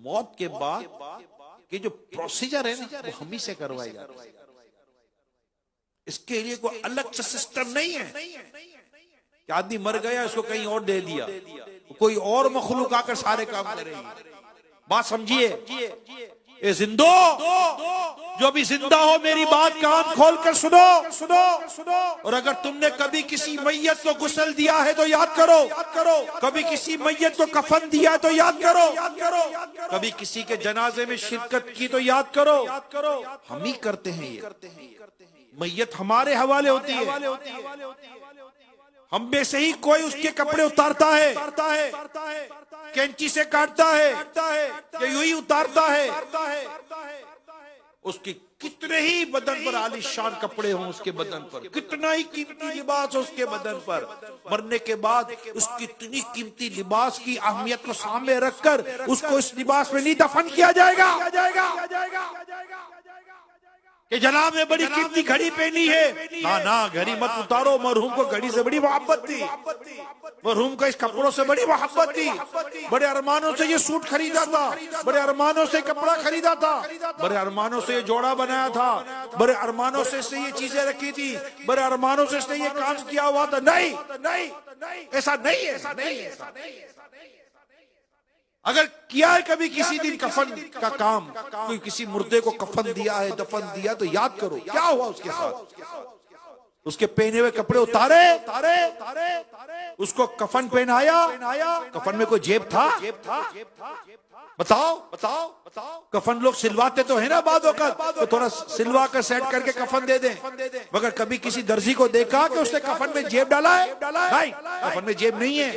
मौत के बाद कि जो प्रोसीजर है ना वो हम ही से करवाई जाती है। इसके लिए कोई अलग से सिस्टम नहीं है कि आदमी मर गया उसको कहीं और दे दिया, कोई और मखलूक आकर सारे काम करेगी। बात समझिए। ए जिंदो, जो भी जिंदा हो मेरी बात कान खोल कर सुनो। और अगर तुमने कभी किसी मैयत को गुस्ल दिया है तो याद करो, कभी किसी मैयत को कफन दिया है तो याद करो, कभी किसी के जनाजे में शिरकत की तो याद करो। हम ही करते हैं ये, मैयत हमारे हवाले होती है। हम में से ही कोई उसके कपड़े उतारता है, कैंची से काटता है या यूं ही उतारता है। उसके कितने ही बदन पर आलीशान कपड़े हों, उसके बदन पर कितना ही कीमती लिबास हो उसके बदन पर, मरने के बाद उसकी इतनी कीमती लिबास की अहमियत को सामने रखकर उसको इस लिबास में नहीं दफन किया जाएगा कि जनाब ने बड़ी कीमती घड़ी पहनी है। ना, घड़ी मत उतारो। मरहूम को घड़ी से बड़ी मोहब्बत थी, मरहूम को इस कपड़ों से बड़ी मोहब्बत थी। बड़े अरमानों से ये सूट खरीदा था, बड़े अरमानों से कपड़ा खरीदा था, बड़े अरमानों से ये जोड़ा बनाया था, बड़े अरमानों से इसने ये चीजें रखी थी, बड़े अरमानों से इसने ये काम किया हुआ था। नहीं, ऐसा नहीं है। अगर किया है कभी किसी दिन कफन का काम, कोई किसी मुर्दे को कफन दिया है, दफन दिया, तो याद करो क्या हुआ उसके साथ। उसके पहने हुए कपड़े उतारे, उसको कफन पहनाया। कफन में कोई जेब था? बताओ। कफन लोग सिलवाते तो है ना बाद वक्त, तो थोड़ा सिलवा कर सेट करके कफन दे दें। मगर कभी किसी दर्जी को देखा कि उसने कफन में जेब डाला है? नहीं, कफन में जेब नहीं है,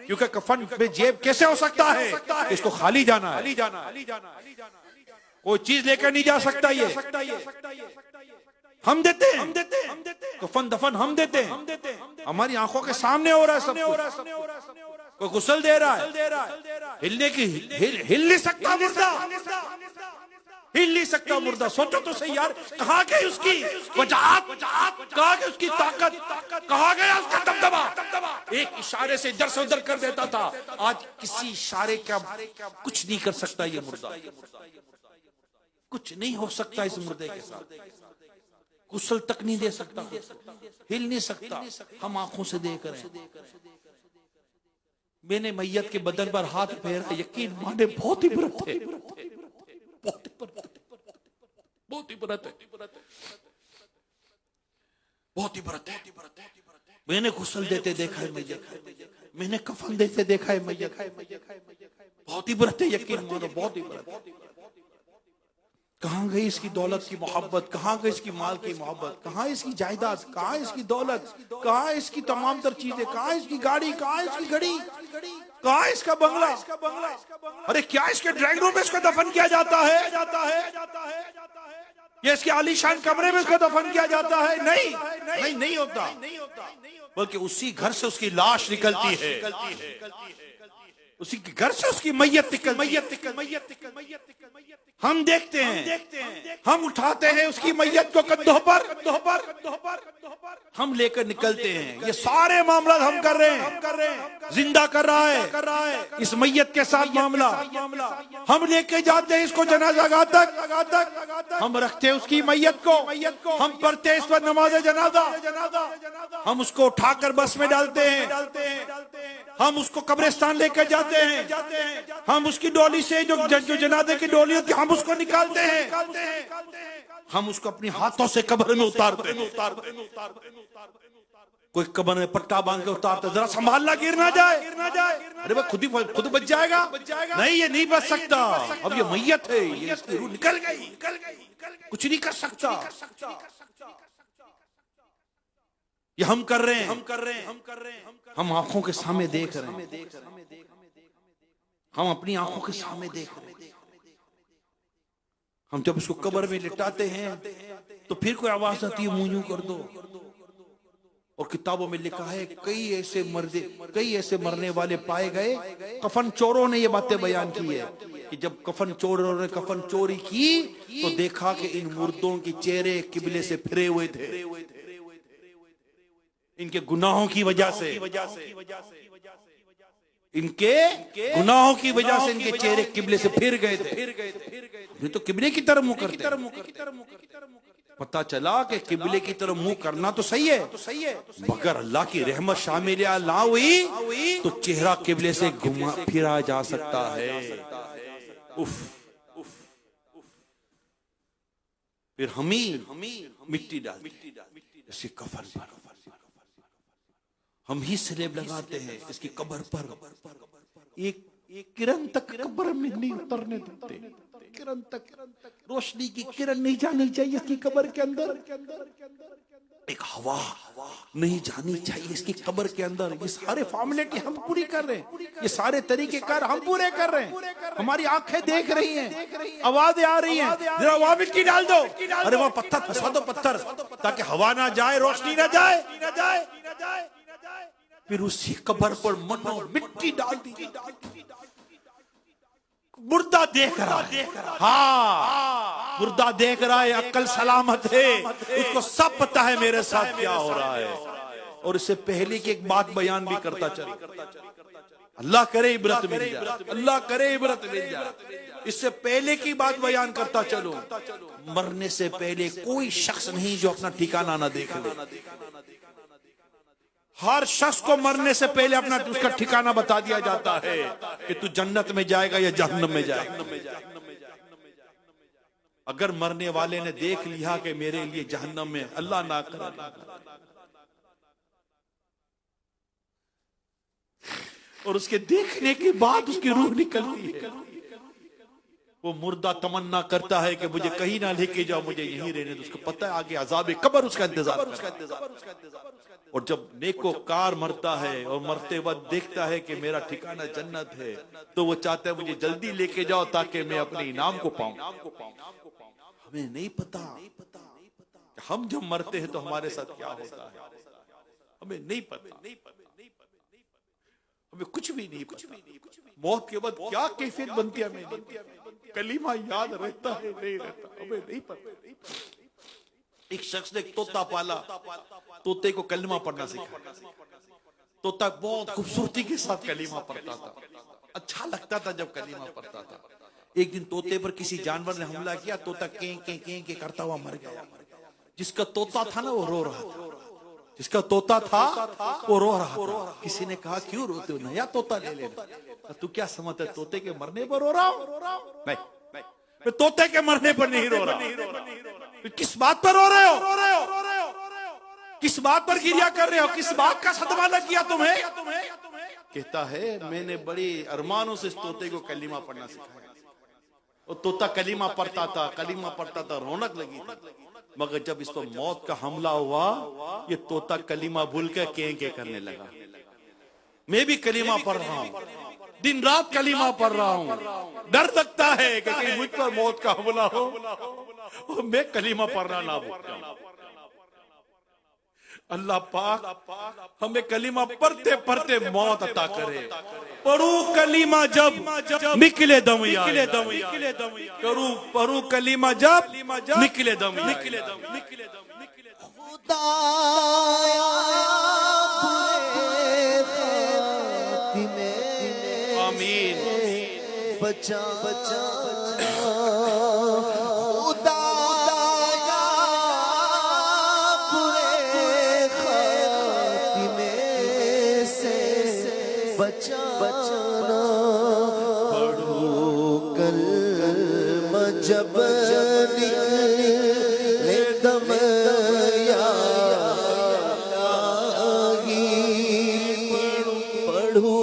क्योंकि कफन में जेब कैसे हो सकता है? इसको खाली जाना है, कोई चीज लेकर नहीं जा सकता। ये हम देते हैं, कफन दफन हम देते हैं, हमारी आंखों के सामने हो रहा है सब कुछ। कोई गुस्ल दे रहा है, हिलने की हिल नहीं सकता मुर्दा, हिल नहीं सकता मुर्दा। सोचो तो सही यार, कहाँ गई उसकी वजाहत, कहाँ गई उसकी ताकत, कहाँ गया उसका दबदबा? एक इशारे से इधर से उधर कर देता था, आज किसी इशारे का कुछ नहीं कर सकता ये मुर्दा, कुछ नहीं हो सकता इस मुर्दे के साथ, गुस्ल तक नहीं दे सकता, हिल नहीं सकता। हम आंखों से देख रहे हैं। मैंने मैयत के बदन पर हाथ फेरा, यकीन माने बहुत इबरत है, बहुत इबरत है। मैंने गुस्ल देते देखा है मैयत, मैंने कफन देते देखा है मैयत, बहुत इबरत है, यकीन मानो बहुत इबरत है। कहाँ गई इसकी दौलत की मोहब्बत, कहाँ गई इसकी माल की मोहब्बत, कहाँ इसकी जायदाद, कहाँ इसकी दौलत, कहाँ इसकी तमाम तर चीजें, कहाँ इसकी गाड़ी, कहाँ इसकी घड़ी, कहाँ इसका बंगला। अरे क्या इसके ड्राइंग रूम में इसको दफन किया जाता है? ये इसके आलीशान कमरे में इसको दफन किया जाता है? नहीं होता, बल्कि उसी घर से उसकी लाश निकलती है, उसी के घर से उसकी मैयत निकलती। हम देखते हैं, हम उठाते हैं उसकी मैयत को कंधों पर, हम लेकर निकलते हैं। ये सारे मामला हम कर रहे हैं, जिंदा कर रहा है इस मैयत के साथ मामला। हम लेके जाते हैं इसको जनाजा तक, हम रखते हैं उसकी मैयत को, हम पढ़ते हैं इस पर नमाज जनाजा, हम उसको उठाकर बस में डालते हैं, हम उसको कब्रिस्तान लेकर जाते हैं, हम उसकी डोली से जो जनाजे की डोली होती है हम उसको निकालते हैं, हम उसको अपने हाथों से कब्र में उतारते हैं। कोई कब्र में पट्टा बांध के उतारते, जरा संभालना गिर ना जाए। अरे भाई खुद बच जाएगा? नहीं, ये नहीं बच सकता, अब ये मैयत है, ये इसकी रूह निकल गई, कुछ नहीं कर सकता। ये हम कर रहे हैं, हम आंखों के सामने देख रहे हैं, हम अपनी आंखों के सामने देख रहे हैं। हम जब इसको कब्र में लिटाते हैं तो फिर कोई आवाज आती है मुंह यूं कर दो, और किताबों में लिखा है कई ऐसे मरने वाले पाए गए। कफन चोरों ने ये बातें बयान की है कि जब कफन चोरों ने कफन चोरी की तो देखा कि इन मुर्दों के चेहरे किबले से फिरे हुए थे, इनके गुनाहों की वजह से। इनके गुनाहों की वजह से इनके चेहरे किबले से फिर गए थे। ये तो किबले की तरफ मुंह करते। पता चला कि किबले की तरफ मुंह करना तो सही है, मगर अल्लाह की रहमत शामिल ना हुई तो चेहरा किबले से घुमा फिरा जा सकता है। उफ। फिर हम मिट्टी डाल इसकी कफन पर, हम ही स्लेब लगाते हैं इसकी कब्र पर। एक किरण तक कब्र में नहीं उतरने देते, किरण तक रोशनी की किरण नहीं जानी चाहिए इसकी कब्र के अंदर, एक हवा नहीं जानी चाहिए इसकी कब्र के अंदर। ये सारे फॉर्मेलिटी हम पूरी कर रहे हैं, ये सारे तरीके कार हम पूरे कर रहे हैं। हमारी आंखें देख रही हैं, आवाजें आ रही हैं, जरा वहां मिट्टी डाल दो, अरे वहां पत्थर फंसा दो, पत्थर, ताकि हवा ना जाए, रोशनी ना जाए। फिर उसी कब्र पर मनो मिट्टी डाल दी। मुर्दा देख रहा है, हाँ मुर्दा देख रहा है, अक्ल सलामत है, उसको सब पता है मेरे साथ क्या हो रहा है। और इससे पहले की एक बात बयान भी करता चल, अल्लाह करे इबरत मिल जाए, अल्लाह करे इबरत मिल जाए। इससे पहले की बात बयान करता चलो, मरने से पहले कोई शख्स नहीं जो अपना ठिकाना ना देख ले। हर शख्स को मरने से पहले अपना उसका ठिकाना बता दिया जाता है कि तू जन्नत में जाएगा या जहन्नम में जाएगा। अगर मरने वाले ने देख लिया कि मेरे लिए जहन्नम में, अल्लाह ना करे, और उसके देखने के बाद उसकी रूह निकलती है, वो मुर्दा तमन्ना करता है कि मुझे कहीं ना लेके जाओ, मुझे यहीं रहने दो। उसको पता है आगे अज़ाब कब्र उसका इंतजार। और जब नेकोकार मरता है और मरते वक्त देखता है कि मेरा ठिकाना जन्नत है, तो वो चाहता है मुझे जल्दी लेके जाओ ताकि मैं अपने इनाम को पाऊं। हमें नहीं पता हम जब मरते हैं तो हमारे साथ क्या होता है, हमें नहीं पता, हमें कुछ भी नहीं पता। मौत के बाद क्या कैफियत बनती है हमें नहीं पता। कलीमा याद रहता है नहीं रहता, हमें नहीं पता। एक शख्स ने तोता पाला, तोते को कलमा पढ़ना सिखाया। तोता बहुत खूबसूरती के साथ कलीमा पढ़ता था, अच्छा लगता था जब कलीमा पढ़ता था। एक दिन तोते पर किसी जानवर ने हमला किया, तोता कें के करता हुआ मर गया। जिसका तोता था ना वो रो रहा था, जिसका तोता था वो रो रहा था। किसी ने कहा क्यों रोते हो, नया तोता ले लेना। तू क्या समझता है तोते के मरने पर रो रहा हूं? नहीं, मैं तोते के मरने पर नहीं रो रहा। किस बात पर रो रहे हो? किस बात पर गिरिया कर रहे हो? किस बात का सदमा लग किया तुम्हें? कहता है मैंने बड़ी अरमानों से इस तोते को कलीमा पढ़ना सिखाया। और तोता कलीमा पढ़ता था, रौनक लगी थी। मगर जब इस पर मौत का हमला हुआ, ये तोता कलीमा भूल कर के करने लगा। मैं भी कलीमा पढ़ रहा हूँ, दिन रात कलीमा पढ़ रहा हूँ। डर लगता है कि कहीं मुझ पर मौत का हमला हो और मैं कलीमा पढ़ना ना भूल जाऊं। अल्लाह पाक हमें कलीमा पढ़ते पढ़ते मौत अता करे। पढ़ू कलीमा जब निकले दम, पढ़ू कलीमा जब निकले दम। आमीन। बचा बचाना, पढ़ो कलमा जब निकले दम पढ़ो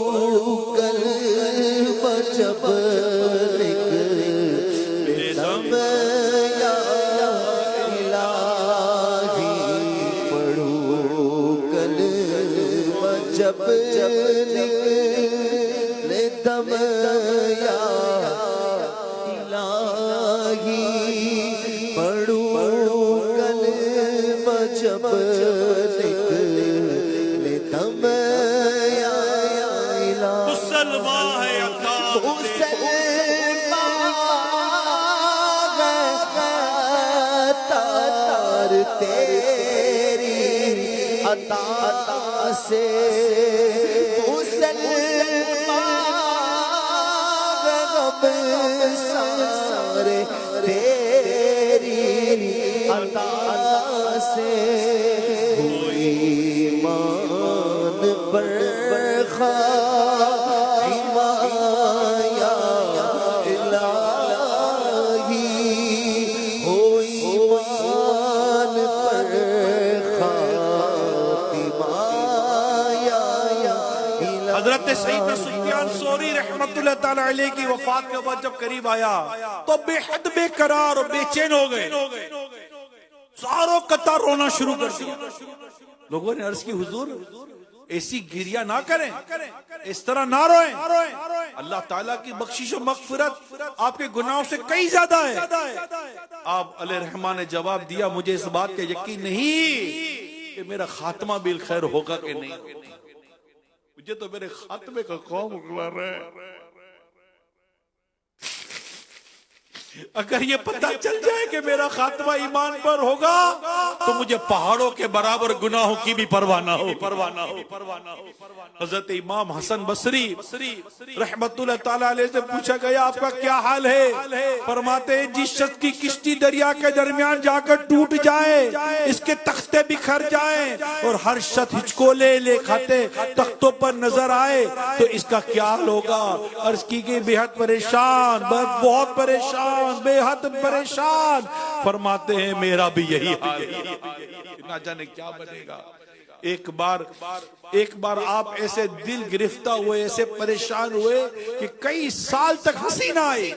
कलमा जब निकले दम इलाही, पढ़ो कलमा जब निकले दम या इलाही, पढ़ो कलमा जब निकले दम या इलाही। मुसलमान है तार तेरी अता से मुसलमान हजरत सईदना सुफियान सौरी रहमतुल्लाह ताला अलैह की वफात का वक्त जब करीब आया तो बेहद बेकरार और बेचैन हो गए, सारों कतार रोना शुरू कर दिया। लोगों ने अर्ज की, हुजूर ऐसी गिरिया ना करें, इस तरह ना रोएं, अल्लाह ताला की बख्शिश और मगफिरत आपके गुनाहों से कई ज्यादा है। आप अलैहि रहमान ने जवाब दिया, मुझे इस बात का यकीन नहीं कि मेरा खात्मा बिल खैर होगा कि नहीं, मुझे तो मेरे खात्मे का खौफ उगला रहा है। अगर ये पता चल जाए कि मेरा खात्मा ईमान पर होगा तो मुझे पहाड़ों के बराबर गुनाहों की भी परवाह ना हो। हजरत इमाम हसन बसरी रहमतुल्लाह ताला अलैह से पूछा गया, आपका क्या हाल है? फरमाते हैं, जिस शख्स की किश्ती दरिया के दरमियान जाकर टूट जाए, इसके तख्ते बिखर जाए और हर शख्स हिचकोले ले खाते तख्तों पर नजर आए तो इसका क्या हाल होगा? अर्ज की गई, बेहद परेशान, बहुत परेशान, बेहद परेशान। फरमाते हैं, मेरा भी यही हाल है, ना जाने क्या बनेगा। एक बार आप ऐसे दिल गिरफ्तार हुए, ऐसे परेशान हुए कि कई साल तक हंसी ना आई।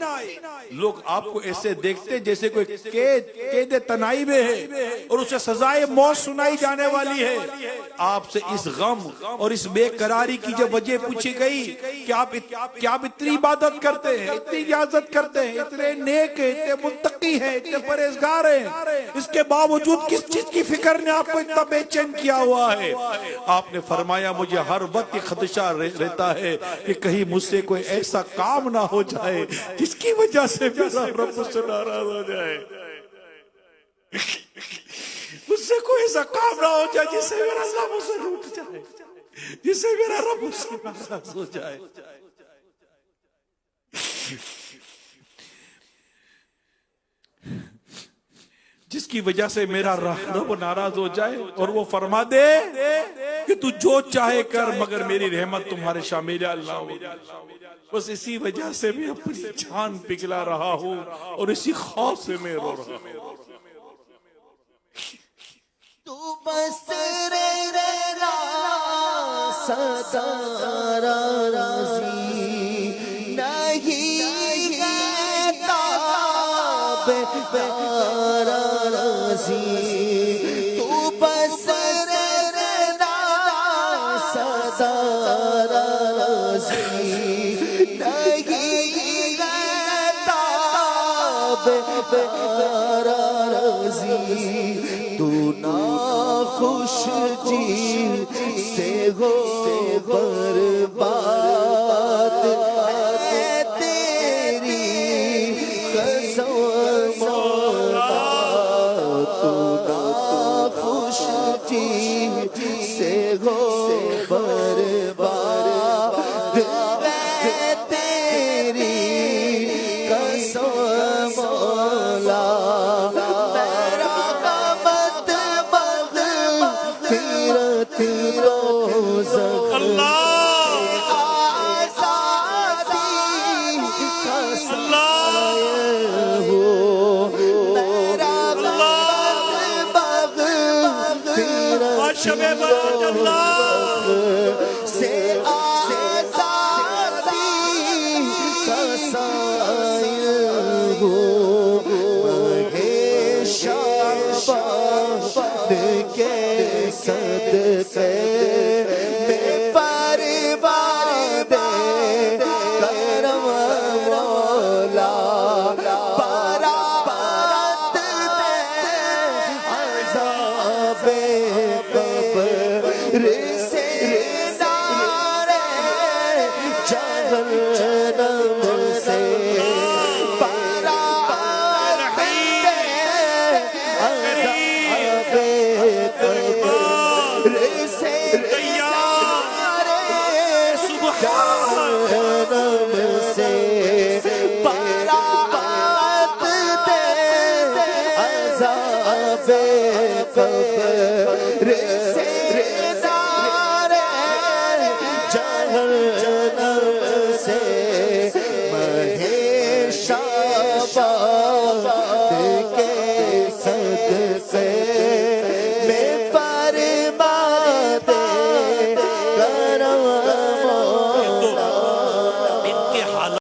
लोग आपको ऐसे देखते जैसे कोई कैद तनाई में है और उसे सजाए मौत सुनाई जाने वाली है। आपसे इस गम और इस बेकरारी की जब वजह पूछी गई कि आप इतनी इबादत करते हैं, इतनी इजाजत करते हैं, इतने नेक हैं, इतने मुत्तकी हैं, इतने परहेजगार हैं, इसके बावजूद किस चीज की फिक्र ने आपको इतना बेचैन किया हुआ है? आपने फरमाया, मुझे हर वक्त खदशा रहता है कि कहीं मुझसे कोई ऐसा काम ना हो जाए जिसकी वजह से मेरा रब मुझसे नाराज हो जाए, मुझसे कोई ऐसा काम ना हो जाए जिससे मेरा अल्लाह मुझसे रूठ जाए, जिससे मेरा रब मुझसे नाराज हो जाए। जिसकी वजह से मेरा रब नाराज हो जाए और वो फरमा दे कि तू जो चाहे कर मगर मेरी रहमत तुम्हारे शामिल अल्लाह होगी। बस इसी वजह से मैं अपनी जान पिघला रहा हूँ और इसी खौफ से मैं रो रहा हूँ। तू बस रहना सदा राज़ी नहीं है ताब प्यारा राज़ी, तू बस रहना सदा राज़ी नहीं है ताब प्यारा राज़ी, तू ना खुश जी से हो बर्बाद है तेरी कसम मौला, तू ना खुश जी से हो बर्बाद है तेरी कसम मौला। रे